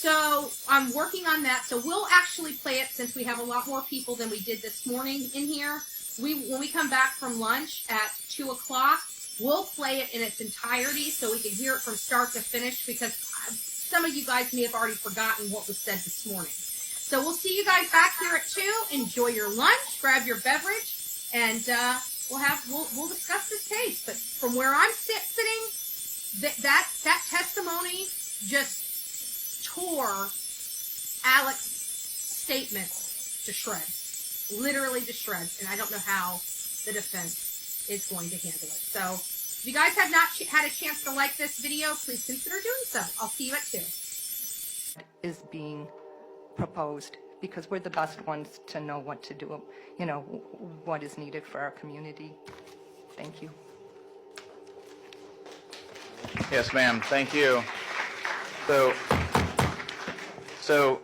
So I'm working on that. So we'll actually play it since we have a lot more people than we did this morning in here. When we come back from lunch at 2 o'clock, we'll play it in its entirety so we can hear it from start to finish, because some of you guys may have already forgotten what was said this morning. So we'll see you guys back here at 2. Enjoy your lunch, grab your beverage, and we'll discuss this case. But from where I'm sitting, that testimony just tore Alex's statements to shreds, literally to shreds, and I don't know how the defense is going to handle it. So if you guys have not had a chance to like this video, please consider doing so. I'll see you at 2. Is being proposed, because we're the best ones to know what to do, you know, what is needed for our community. Thank you. Yes, ma'am. Thank you. So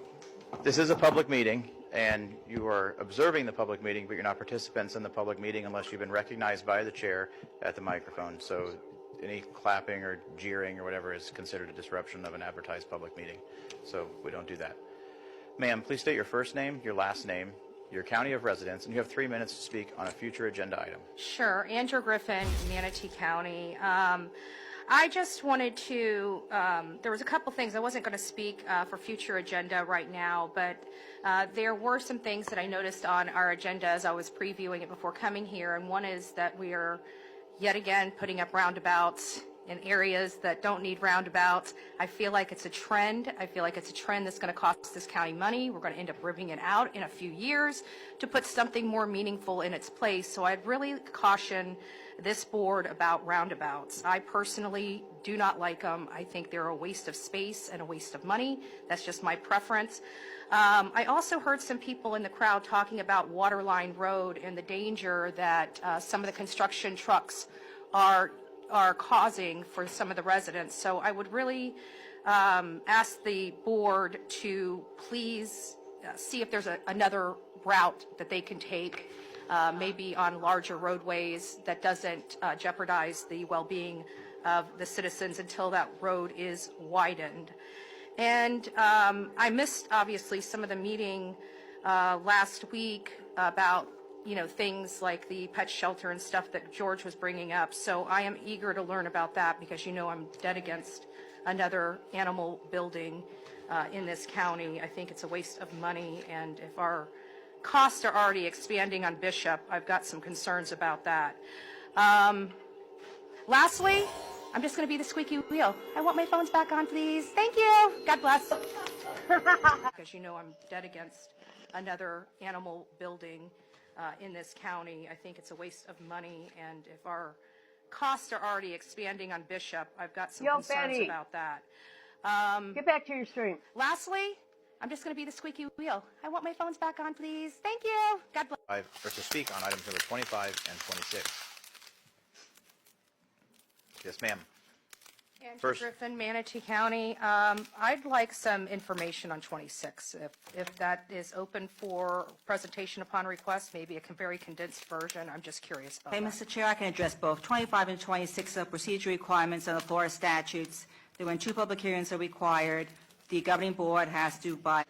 this is a public meeting, and you are observing the public meeting, but you're not participants in the public meeting unless you've been recognized by the chair at the microphone. So any clapping or jeering or whatever is considered a disruption of an advertised public meeting. So we don't do that. Ma'am, please state your first name, your last name, your county of residence, and you have 3 minutes to speak on a future agenda item. Sure. Andrew Griffin, Manatee County. I just wanted to, there was a couple things. I wasn't going to speak for future agenda right now, but there were some things that I noticed on our agenda as I was previewing it before coming here, and one is that we are yet again putting up roundabouts in areas that don't need roundabouts. I feel like it's a trend. I feel like it's a trend that's going to cost this county money. We're going to end up ripping it out in a few years to put something more meaningful in its place. So I'd really caution this board about roundabouts. I personally do not like them. I think they're a waste of space and a waste of money. That's just my preference. I also heard some people in the crowd talking about Waterline Road and the danger that some of the construction trucks are causing for some of the residents. So I would really ask the board to please see if there's another route that they can take, maybe on larger roadways that doesn't jeopardize the well-being of the citizens until that road is widened. And I missed, obviously, some of the meeting last week about, you know, things like the pet shelter and stuff that George was bringing up. So I am eager to learn about that, because, you know, I'm dead against another animal building in this county. I think it's a waste of money, and if our costs are already expanding on Bishop, I've got some concerns about that. Lastly, I'm just going to be the squeaky wheel. I want my phones back on, please. Thank you. God bless. Because, you know, I'm dead against another animal building in this county. I think it's a waste of money, and if our costs are already expanding on Bishop, I've got some concerns Betty, about that. get back to your stream. Lastly, I'm just going to be the squeaky wheel. I want my phones back on, please. Thank you. God bless. Or to speak on items number 25 and 26. Yes, ma'am. Andrew First. Griffin, Manatee County. I'd like some information on 26, if that is open for presentation upon request, maybe a very condensed version. I'm just curious about Okay, that. Mr. Chair, I can address both 25 and 26 of procedure requirements of the Florida statutes. When 2 public hearings are required, the governing board has to by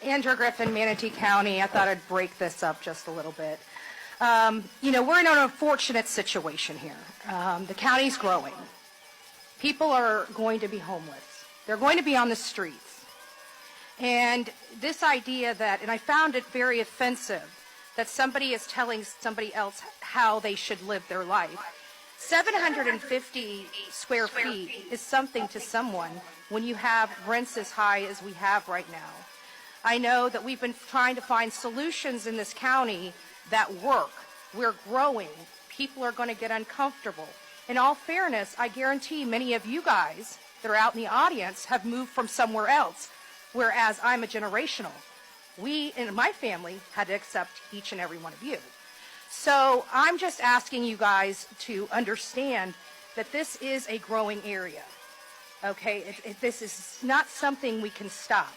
Andrew Griffin, Manatee County. I thought I'd break this up just a little bit. You know, we're in an unfortunate situation here. The county's growing. People are going to be homeless. They're going to be on the streets. And this idea that, and I found it very offensive, that somebody is telling somebody else how they should live their life. 750 square feet is something to someone when you have rents as high as we have right now. I know that we've been trying to find solutions in this county that work. We're growing. People are going to get uncomfortable. In all fairness, I guarantee many of you guys that are out in the audience have moved from somewhere else, whereas I'm a generational. We, in my family, had to accept each and every one of you. So I'm just asking you guys to understand that this is a growing area. Okay, this is not something we can stop.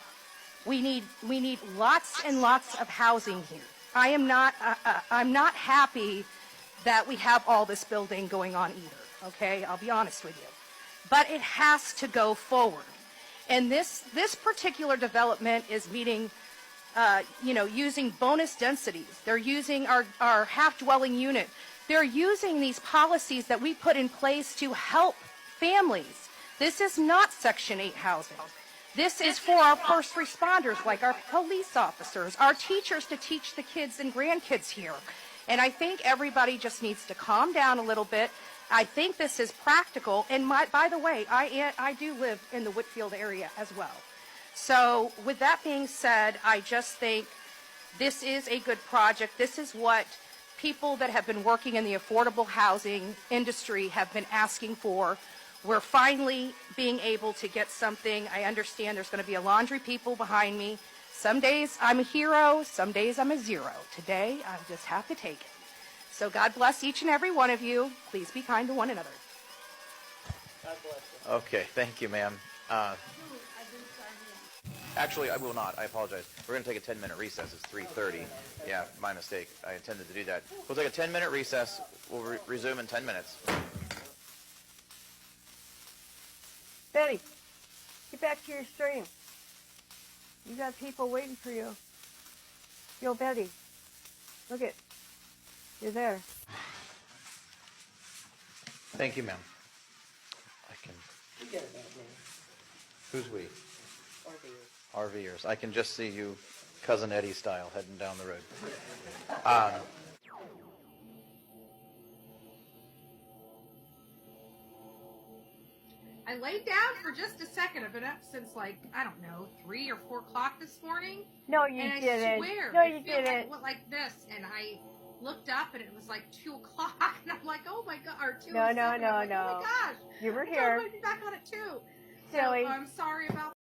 We need lots and lots of housing here. I'm not happy that we have all this building going on either. okay? I'll be honest with you. But it has to go forward. And this particular development is meeting, using bonus densities. They're using our half-dwelling unit. They're using these policies that we put in place to help families. This is not Section 8 housing. This is for our first responders, like our police officers, our teachers to teach the kids and grandkids here. And I think everybody just needs to calm down a little bit. I think this is practical. And by the way, I do live in the Whitfield area as well. So with that being said, I just think this is a good project. This is what people that have been working in the affordable housing industry have been asking for. We're finally being able to get something. I understand there's going to be a laundry people behind me. Some days I'm a hero, some days I'm a zero. Today, I just have to take it. So God bless each and every one of you. Please be kind to one another. Okay, thank you, ma'am. Actually, I will not. I apologize. We're going to take a 10-minute recess. It's 3:30. Yeah, my mistake. I intended to do that. We'll take a 10-minute recess. We'll resume in 10 minutes. Betty, get back to your stream. You got people waiting for you. Yo, Betty, look it. You're there. Thank you, ma'am. I can. Who's we? RVers. I can just see you, Cousin Eddie style, heading down the road. I laid down for just a second. I've been up since like, I don't know, 3 or 4 o'clock this morning. No, you and didn't. I swear, No, I you feel didn't. Like, it went like this, and I looked up, and it was like 2 o'clock, and I'm like, oh my god, or 2 No, or no, 7. no, I'm like, no. oh my gosh. You were I thought here. I'd be back on it too. Silly. So I'm sorry about